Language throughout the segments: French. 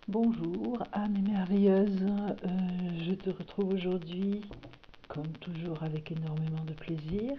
Bonjour âme merveilleuse, je te retrouve aujourd'hui comme toujours avec énormément de plaisir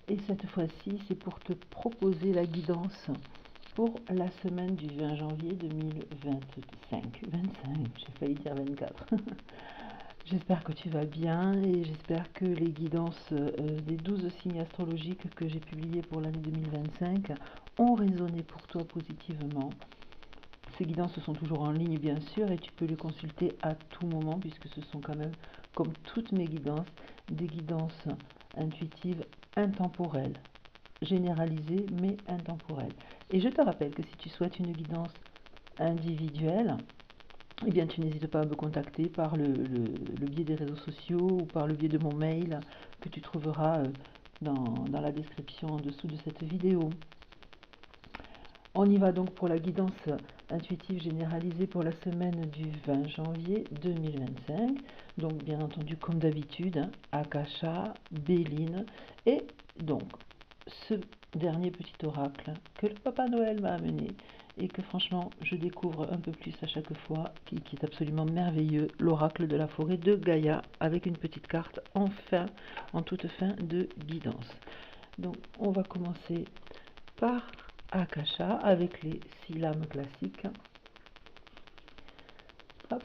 et cette fois-ci c'est pour te proposer la guidance pour la semaine du 20 janvier 2025, j'ai failli dire 24. J'espère que tu vas bien et j'espère que les guidances des 12 signes astrologiques que j'ai publiées pour l'année 2025 ont résonné pour toi positivement. Ces guidances sont toujours en ligne bien sûr et tu peux les consulter à tout moment puisque ce sont quand même, comme toutes mes guidances, des guidances intuitives intemporelles, généralisées mais intemporelles. Et je te rappelle que si tu souhaites une guidance individuelle, eh bien tu n'hésites pas à me contacter par le biais des réseaux sociaux ou par le biais de mon mail que tu trouveras dans la description en dessous de cette vidéo. On y va donc pour la guidance intuitive généralisée pour la semaine du 20 janvier 2025. Donc bien entendu comme d'habitude, Akasha, Béline et donc ce dernier petit oracle que le Papa Noël m'a amené et que franchement je découvre un peu plus à chaque fois, qui est absolument merveilleux, l'oracle de la forêt de Gaïa avec une petite carte en toute fin de guidance. Donc on va commencer par Akasha avec les 6 lames classiques. Hop.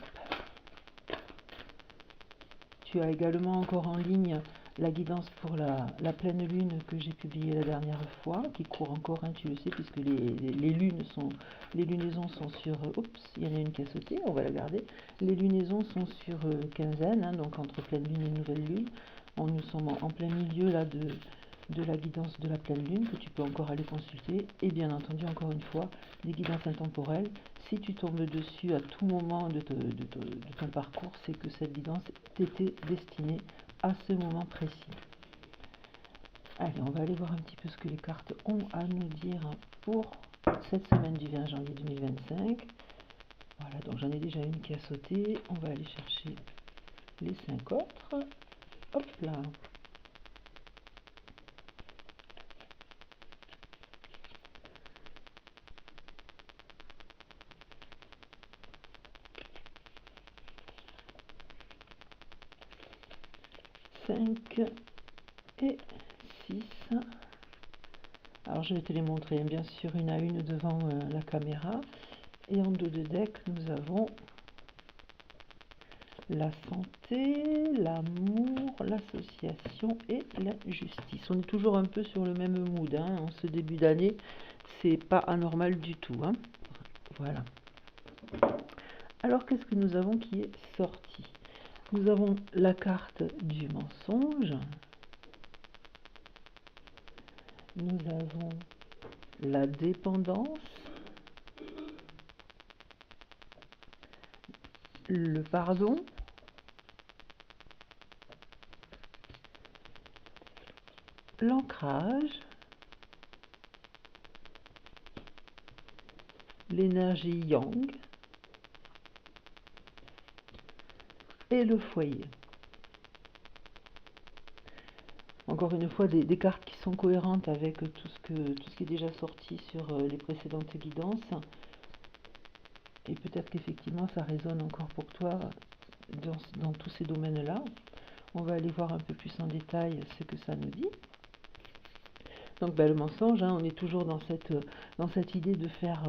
Tu as également encore en ligne la guidance pour la pleine lune que j'ai publiée la dernière fois, qui court encore, hein, tu le sais, puisque les lunaisons sont sur... Oups, il y en a une qui a sauté, on va la garder. Les lunaisons sont sur quinzaine, hein, donc entre pleine lune et nouvelle lune. Nous sommes en plein milieu là de la guidance de la pleine lune, que tu peux encore aller consulter. Et bien entendu, encore une fois, les guidances intemporelles. Si tu tombes dessus à tout moment de ton parcours, c'est que cette guidance t'était destinée à ce moment précis. Allez, on va aller voir un petit peu ce que les cartes ont à nous dire pour cette semaine du 20 janvier 2025. Voilà, donc j'en ai déjà une qui a sauté. On va aller chercher les 5 autres. Hop là. Et 6. Alors je vais te les montrer bien sûr une à une devant la caméra. Et en dos de deck, nous avons la santé, l'amour, l'association et la justice. On est toujours un peu sur le même mood, hein. En ce début d'année, c'est pas anormal du tout, hein. Voilà. Alors qu'est-ce que nous avons qui est sorti? Nous avons la carte du mensonge. Nous avons la dépendance, le pardon, l'ancrage, l'énergie yang et le foyer. Encore une fois, des cartes qui sont cohérentes avec tout ce qui est déjà sorti sur les précédentes guidances. Et peut-être qu'effectivement, ça résonne encore pour toi dans tous ces domaines-là. On va aller voir un peu plus en détail ce que ça nous dit. Donc le mensonge, hein, on est toujours dans cette idée de faire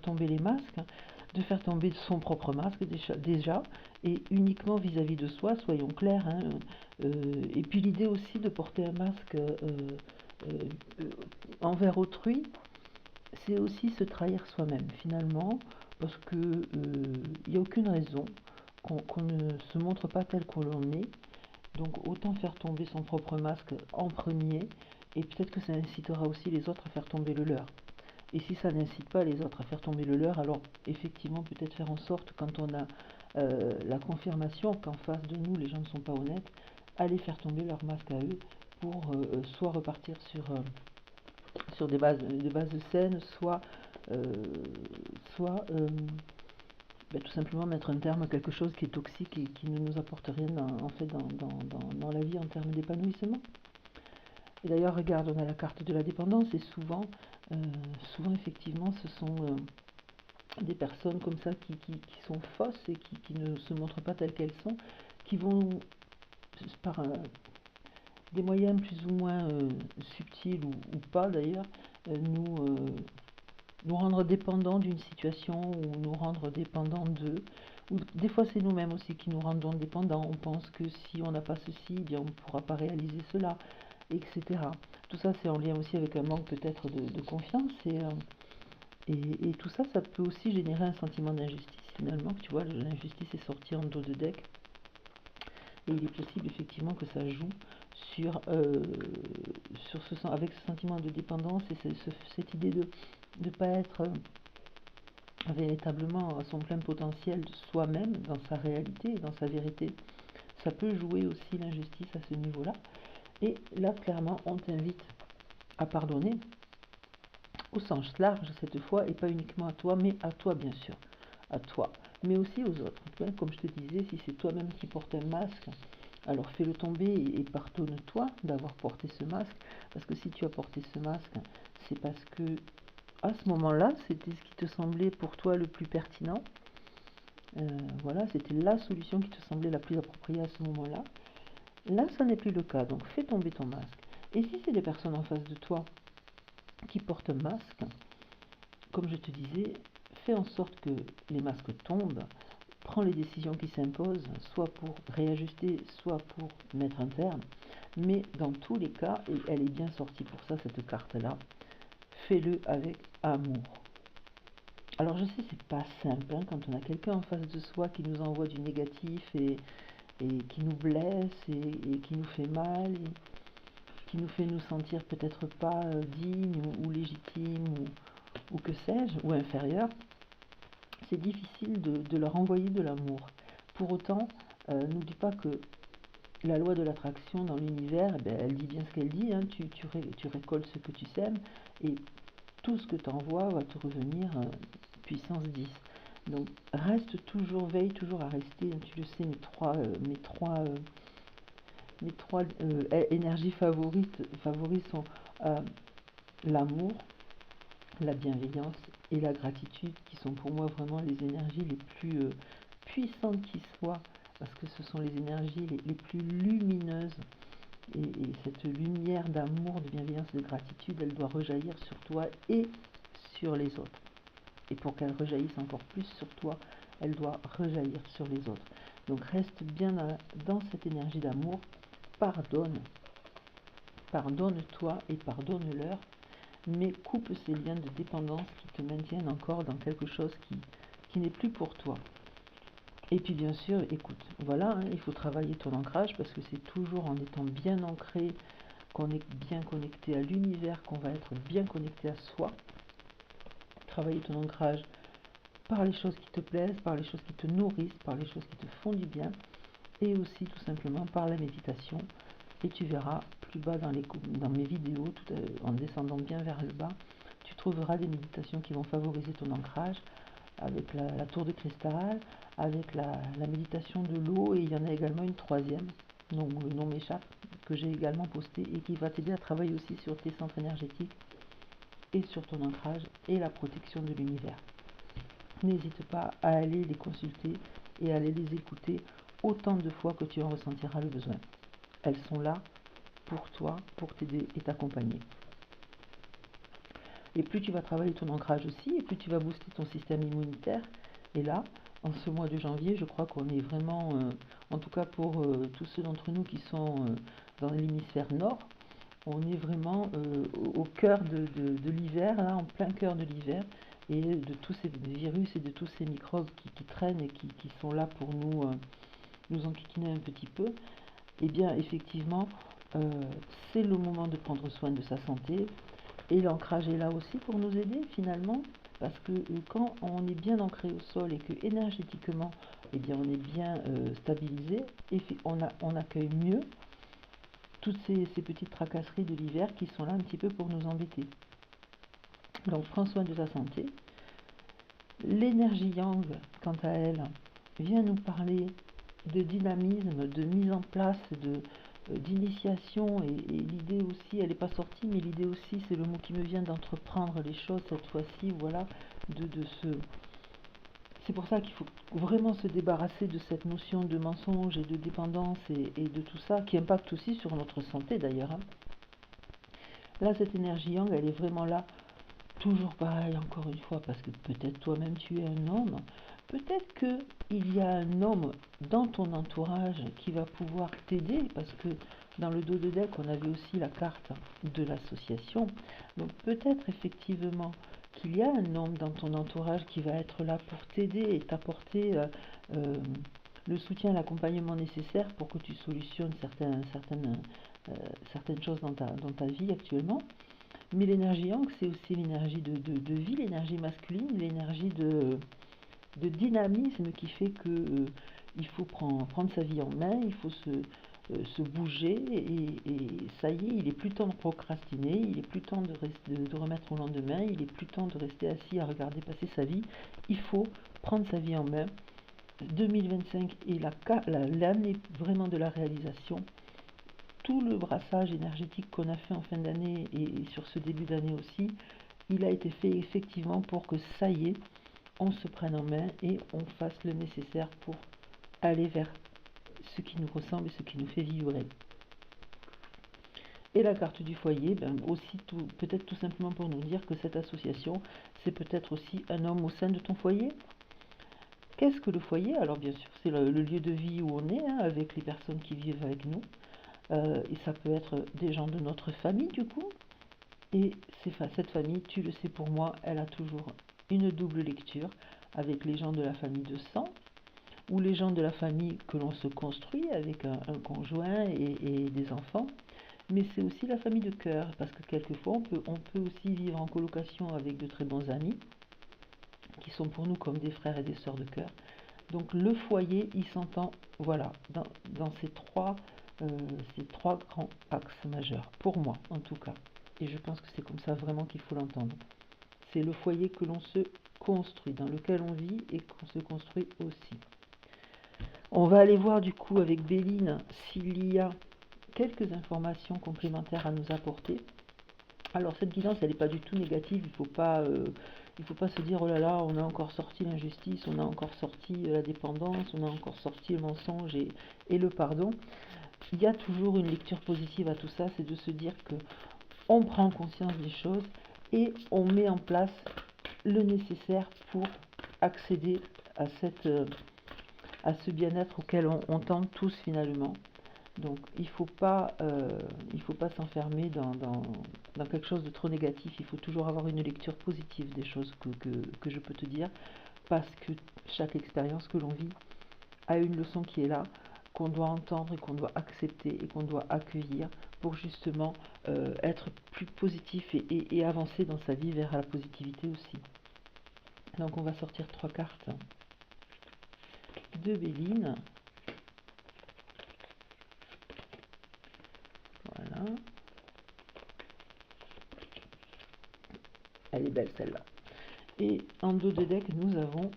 tomber les masques, hein, de faire tomber son propre masque déjà, et uniquement vis-à-vis de soi, soyons clairs. Hein, et puis l'idée aussi de porter un masque envers autrui, c'est aussi se trahir soi-même finalement, parce que il n'y a aucune raison qu'on ne se montre pas tel qu'on est. Donc autant faire tomber son propre masque en premier, et peut-être que ça incitera aussi les autres à faire tomber le leur. Et si ça n'incite pas les autres à faire tomber le leur, alors effectivement peut-être faire en sorte, quand on a la confirmation qu'en face de nous les gens ne sont pas honnêtes, aller faire tomber leur masque à eux pour soit repartir sur des bases saines, soit tout simplement mettre un terme à quelque chose qui est toxique et qui ne nous apporte rien dans la vie en termes d'épanouissement. Et d'ailleurs, regarde, on a la carte de la dépendance et souvent effectivement, ce sont des personnes comme ça qui sont fausses et qui ne se montrent pas telles qu'elles sont, qui vont, par des moyens plus ou moins subtils ou pas d'ailleurs, nous rendre dépendants d'une situation ou nous rendre dépendants d'eux. Ou des fois c'est nous-mêmes aussi qui nous rendons dépendants. On pense que si on n'a pas ceci, eh bien on ne pourra pas réaliser cela, etc. Tout ça c'est en lien aussi avec un manque peut-être de confiance et tout ça, ça peut aussi générer un sentiment d'injustice finalement. Tu vois, l'injustice est sortie en dos de deck et il est possible effectivement que ça joue sur, avec ce sentiment de dépendance et cette idée de ne pas être véritablement à son plein potentiel soi-même, dans sa réalité, dans sa vérité. Ça peut jouer aussi l'injustice à ce niveau-là. Et là, clairement, on t'invite à pardonner au sens large cette fois, et pas uniquement à toi, mais à toi bien sûr, à toi, mais aussi aux autres. Comme je te disais, si c'est toi-même qui portes un masque, alors fais-le tomber et pardonne-toi d'avoir porté ce masque, parce que si tu as porté ce masque, c'est parce que à ce moment-là, c'était ce qui te semblait pour toi le plus pertinent. Voilà, c'était la solution qui te semblait la plus appropriée à ce moment-là. Là, ça n'est plus le cas, donc fais tomber ton masque. Et si c'est des personnes en face de toi qui portent un masque, comme je te disais, fais en sorte que les masques tombent, prends les décisions qui s'imposent, soit pour réajuster, soit pour mettre un terme. Mais dans tous les cas, et elle est bien sortie pour ça, cette carte-là, fais-le avec amour. Alors je sais, c'est pas simple, hein, quand on a quelqu'un en face de soi qui nous envoie du négatif et qui nous blesse et qui nous fait mal, et qui nous fait nous sentir peut-être pas dignes ou légitimes ou que sais-je, ou inférieurs, c'est difficile de leur envoyer de l'amour. Pour autant, n'oublie pas que la loi de l'attraction dans l'univers, elle dit bien ce qu'elle dit, hein, tu récoltes ce que tu sèmes, et tout ce que tu envoies va te revenir puissance 10. Donc reste toujours, veille toujours à rester, tu le sais, mes trois énergies favoris sont l'amour, la bienveillance et la gratitude, qui sont pour moi vraiment les énergies les plus puissantes qui soient, parce que ce sont les énergies les plus lumineuses. Et cette lumière d'amour, de bienveillance, de gratitude, elle doit rejaillir sur toi et sur les autres. Et pour qu'elle rejaillisse encore plus sur toi, elle doit rejaillir sur les autres. Donc reste bien dans cette énergie d'amour, pardonne, pardonne-toi et pardonne-leur, mais coupe ces liens de dépendance qui te maintiennent encore dans quelque chose qui n'est plus pour toi. Et puis bien sûr, écoute, voilà, hein, il faut travailler ton ancrage parce que c'est toujours en étant bien ancré qu'on est bien connecté à l'univers, qu'on va être bien connecté à soi. Travailler ton ancrage par les choses qui te plaisent, par les choses qui te nourrissent, par les choses qui te font du bien, et aussi tout simplement par la méditation. Et tu verras plus bas dans mes vidéos, en descendant bien vers le bas, tu trouveras des méditations qui vont favoriser ton ancrage, avec la tour de cristal, avec la méditation de l'eau, et il y en a également une troisième, dont le nom m'échappe, que j'ai également posté, et qui va t'aider à travailler aussi sur tes centres énergétiques, et sur ton ancrage, et la protection de l'univers. N'hésite pas à aller les consulter et à aller les écouter autant de fois que tu en ressentiras le besoin. Elles sont là pour toi, pour t'aider et t'accompagner. Et plus tu vas travailler ton ancrage aussi, et plus tu vas booster ton système immunitaire. Et là, en ce mois de janvier, je crois qu'on est vraiment, en tout cas pour tous ceux d'entre nous qui sont dans l'hémisphère nord, on est vraiment au cœur de l'hiver, là, en plein cœur de l'hiver, et de tous ces virus et de tous ces microbes qui traînent et qui sont là pour nous enquiquiner un petit peu. Et bien effectivement, c'est le moment de prendre soin de sa santé, et l'ancrage est là aussi pour nous aider finalement, parce que quand on est bien ancré au sol et que énergétiquement, eh bien, on est bien stabilisé, et on accueille mieux toutes ces petites tracasseries de l'hiver qui sont là un petit peu pour nous embêter. Donc prends soin de ta santé. L'énergie yang, quant à elle, vient nous parler de dynamisme, de mise en place, d'initiation, et l'idée aussi, elle n'est pas sortie, mais l'idée aussi, c'est le mot qui me vient, d'entreprendre les choses cette fois-ci, voilà, de C'est pour ça qu'il faut vraiment se débarrasser de cette notion de mensonge et de dépendance et de tout ça, qui impacte aussi sur notre santé d'ailleurs, hein. Là, cette énergie yang, elle est vraiment là, toujours pareil, encore une fois, parce que peut-être toi-même tu es un homme, peut-être qu'il y a un homme dans ton entourage qui va pouvoir t'aider, parce que dans le dos de deck, on avait aussi la carte de l'association. Donc peut-être effectivement qu'il y a un homme dans ton entourage qui va être là pour t'aider et t'apporter euh, le soutien, l'accompagnement nécessaire pour que tu solutionnes certaines choses dans ta vie actuellement. Mais l'énergie yang, c'est aussi l'énergie de vie, l'énergie masculine, l'énergie de dynamisme qui fait que il faut prendre sa vie en main, il faut se bouger et ça y est, il est plus temps de procrastiner, il est plus temps de remettre au lendemain, il est plus temps de rester assis à regarder passer sa vie, il faut prendre sa vie en main. 2025 est l'année vraiment de la réalisation. Tout le brassage énergétique qu'on a fait en fin d'année et sur ce début d'année aussi, il a été fait effectivement pour que ça y est, on se prenne en main et on fasse le nécessaire pour aller vers ce qui nous ressemble et ce qui nous fait vibrer. Et la carte du foyer, aussi peut-être tout simplement pour nous dire que cette association, c'est peut-être aussi un homme au sein de ton foyer. Qu'est-ce que le foyer? Alors bien sûr, c'est le lieu de vie où on est, hein, avec les personnes qui vivent avec nous. Et ça peut être des gens de notre famille du coup. Et cette famille, tu le sais pour moi, elle a toujours une double lecture avec les gens de la famille de sang ou les gens de la famille que l'on se construit avec un conjoint et des enfants. Mais c'est aussi la famille de cœur, parce que quelquefois on peut aussi vivre en colocation avec de très bons amis qui sont pour nous comme des frères et des sœurs de cœur. Donc le foyer, il s'entend, voilà, dans ces trois grands axes majeurs, pour moi en tout cas. Et je pense que c'est comme ça vraiment qu'il faut l'entendre. C'est le foyer que l'on se construit, dans lequel on vit et qu'on se construit aussi. On va aller voir du coup avec Béline s'il y a quelques informations complémentaires à nous apporter. Alors cette guidance, elle n'est pas du tout négative, il ne faut pas se dire oh là là, on a encore sorti l'injustice, on a encore sorti la dépendance, on a encore sorti le mensonge et le pardon. Il y a toujours une lecture positive à tout ça, c'est de se dire que on prend conscience des choses et on met en place le nécessaire pour accéder à ce bien-être auquel on tend tous finalement. Donc il ne faut pas s'enfermer dans quelque chose de trop négatif, il faut toujours avoir une lecture positive des choses que je peux te dire, parce que chaque expérience que l'on vit a une leçon qui est là, qu'on doit entendre et qu'on doit accepter et qu'on doit accueillir pour justement être plus positif et avancer dans sa vie vers la positivité aussi. Donc on va sortir 3 cartes de Béline. Voilà. Elle est belle celle-là. Et en dos de deck, nous avons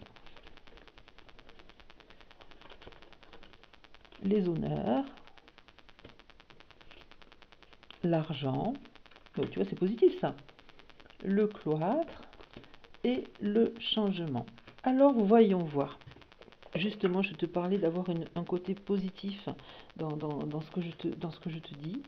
les honneurs, l'argent, donc tu vois c'est positif ça, le cloître et le changement. Alors voyons voir. Justement, je te parlais d'avoir un côté positif dans ce que je te dis.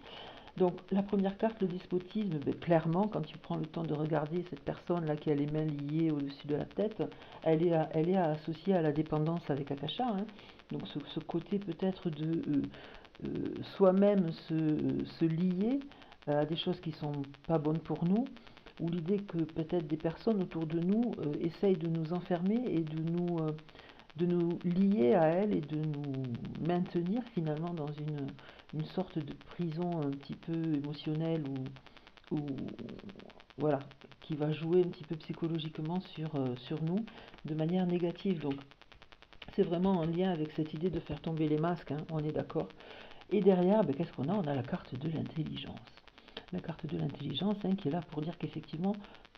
Donc la première carte, le despotisme, clairement, quand tu prends le temps de regarder cette personne-là qui a les mains liées au-dessus de la tête, elle est associée à la dépendance avec Akasha. Hein. Donc ce côté peut-être de soi-même se lier à des choses qui ne sont pas bonnes pour nous, ou l'idée que peut-être des personnes autour de nous essayent de nous enfermer et de nous lier à elles et de nous maintenir finalement dans une sorte de prison un petit peu émotionnelle ou voilà, qui va jouer un petit peu psychologiquement sur nous de manière négative. Donc c'est vraiment en lien avec cette idée de faire tomber les masques, hein, on est d'accord. Et derrière, qu'est-ce qu'on a? On a la carte de l'intelligence. La carte de l'intelligence hein, qui est là pour dire qu'effectivement,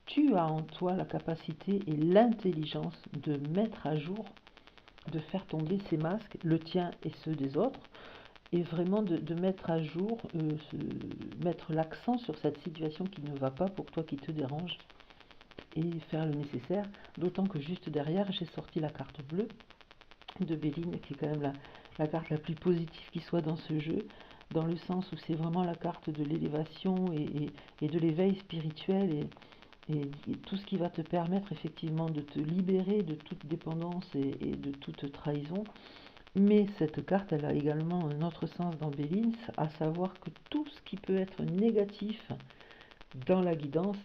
tu as en toi la capacité et l'intelligence de mettre à jour, de faire tomber ces masques, le tien et ceux des autres, et vraiment de mettre à jour, mettre l'accent sur cette situation qui ne va pas pour toi, qui te dérange, et faire le nécessaire, d'autant que juste derrière j'ai sorti la carte bleue de Béline, qui est quand même la carte la plus positive qui soit dans ce jeu, dans le sens où c'est vraiment la carte de l'élévation et de l'éveil spirituel et tout ce qui va te permettre effectivement de te libérer de toute dépendance et de toute trahison. Mais cette carte, elle a également un autre sens dans Béline, à savoir que tout ce qui peut être négatif dans la guidance,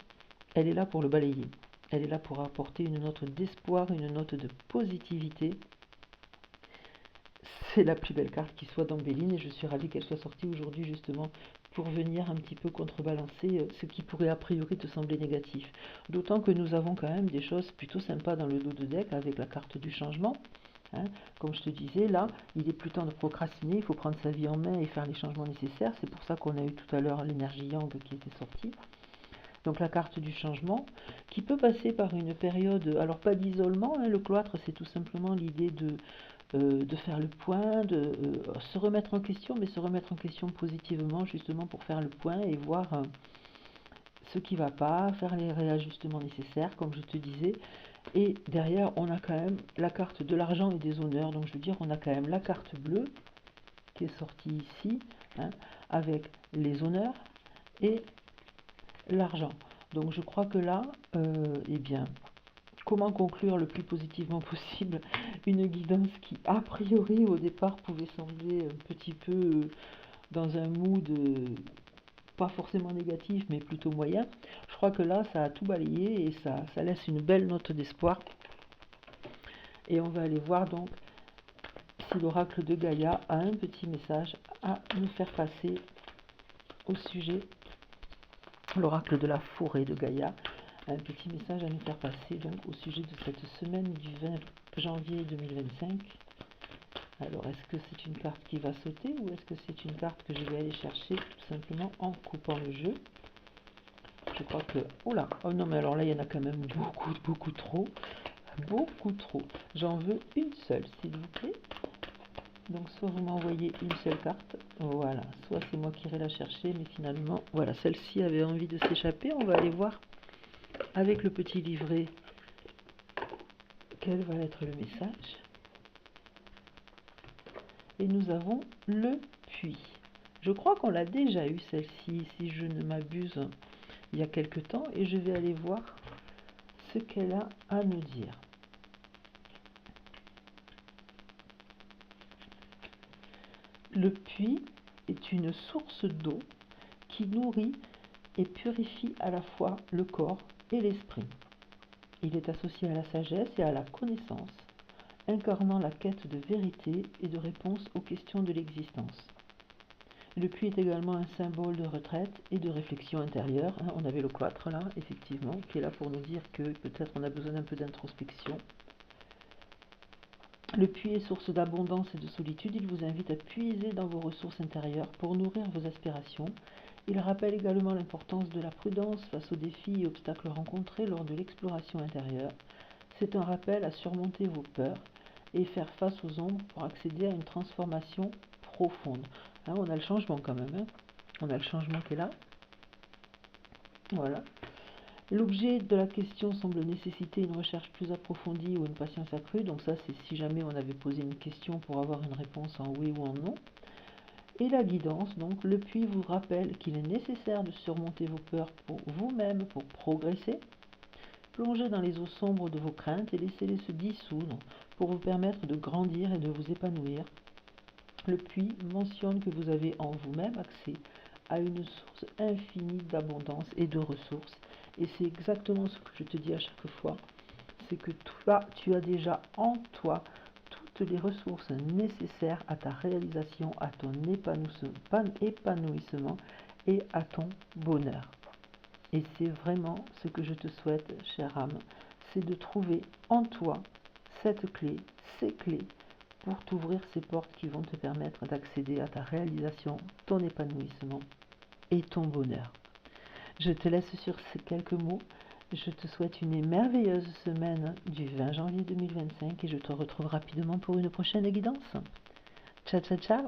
elle est là pour le balayer. Elle est là pour apporter une note d'espoir, une note de positivité. C'est la plus belle carte qui soit dans Béline et je suis ravie qu'elle soit sortie aujourd'hui justement pour venir un petit peu contrebalancer ce qui pourrait a priori te sembler négatif. D'autant que nous avons quand même des choses plutôt sympas dans le dos de deck avec la carte du changement. Hein. Comme je te disais, là, il est plus temps de procrastiner, il faut prendre sa vie en main et faire les changements nécessaires. C'est pour ça qu'on a eu tout à l'heure l'énergie Yang qui était sortie. Donc la carte du changement, qui peut passer par une période, alors pas d'isolement, hein, le cloître c'est tout simplement l'idée de faire le point, de se remettre en question, mais se remettre en question positivement, justement pour faire le point et voir ce qui ne va pas, faire les réajustements nécessaires, comme je te disais. Et derrière, on a quand même la carte de l'argent et des honneurs, donc je veux dire, on a quand même la carte bleue qui est sortie ici, hein, avec les honneurs et l'argent. Donc je crois que là, eh bien, comment conclure le plus positivement possible une guidance qui, a priori, au départ, pouvait sembler un petit peu dans un mood pas forcément négatif, mais plutôt moyen. Je crois que là, ça a tout balayé et ça laisse une belle note d'espoir. Et on va aller voir donc si l'oracle de Gaïa a un petit message à nous faire passer au sujet, l'oracle de la forêt de Gaïa, un petit message à nous faire passer donc au sujet de cette semaine du 20 janvier 2025. Alors, est-ce que c'est une carte qui va sauter ou est-ce que c'est une carte que je vais aller chercher tout simplement en coupant le jeu? Je crois que... Oh là, oh non, mais alors là, il y en a quand même beaucoup trop. Beaucoup trop. J'en veux une seule, s'il vous plaît. Donc, soit vous m'envoyez une seule carte, voilà. Soit c'est moi qui irai la chercher, mais finalement, voilà, celle-ci avait envie de s'échapper. On va aller voir avec le petit livret quel va être le message. Et nous avons le puits. Je crois qu'on l'a déjà eu celle-ci, si je ne m'abuse, il y a quelque temps. Et je vais aller voir ce qu'elle a à nous dire. Le puits est une source d'eau qui nourrit et purifie à la fois le corps et l'esprit. Il est associé à la sagesse et à la connaissance, incarnant la quête de vérité et de réponse aux questions de l'existence. Le puits est également un symbole de retraite et de réflexion intérieure. On avait le cloître là, effectivement, qui est là pour nous dire que peut-être on a besoin d'un peu d'introspection. Le puits est source d'abondance et de solitude. Il vous invite à puiser dans vos ressources intérieures pour nourrir vos aspirations. Il rappelle également l'importance de la prudence face aux défis et obstacles rencontrés lors de l'exploration intérieure. C'est un rappel à surmonter vos peurs et faire face aux ombres pour accéder à une transformation profonde. Hein, on a le changement quand même. Hein. On a le changement qui est là. Voilà. L'objet de la question semble nécessiter une recherche plus approfondie ou une patience accrue. Donc ça, c'est si jamais on avait posé une question pour avoir une réponse en oui ou en non. Et la guidance, donc le puits vous rappelle qu'il est nécessaire de surmonter vos peurs pour vous-même, pour progresser. Plongez dans les eaux sombres de vos craintes et laissez-les se dissoudre pour vous permettre de grandir et de vous épanouir. Le puits mentionne que vous avez en vous-même accès à une source infinie d'abondance et de ressources. Et c'est exactement ce que je te dis à chaque fois, c'est que toi, tu as déjà en toi toutes les ressources nécessaires à ta réalisation, à ton épanouissement et à ton bonheur. Et c'est vraiment ce que je te souhaite, chère âme, c'est de trouver en toi cette clé, ces clés, pour t'ouvrir ces portes qui vont te permettre d'accéder à ta réalisation, ton épanouissement et ton bonheur. Je te laisse sur ces quelques mots. Je te souhaite une merveilleuse semaine du 20 janvier 2025 et je te retrouve rapidement pour une prochaine guidance. Ciao, ciao, ciao!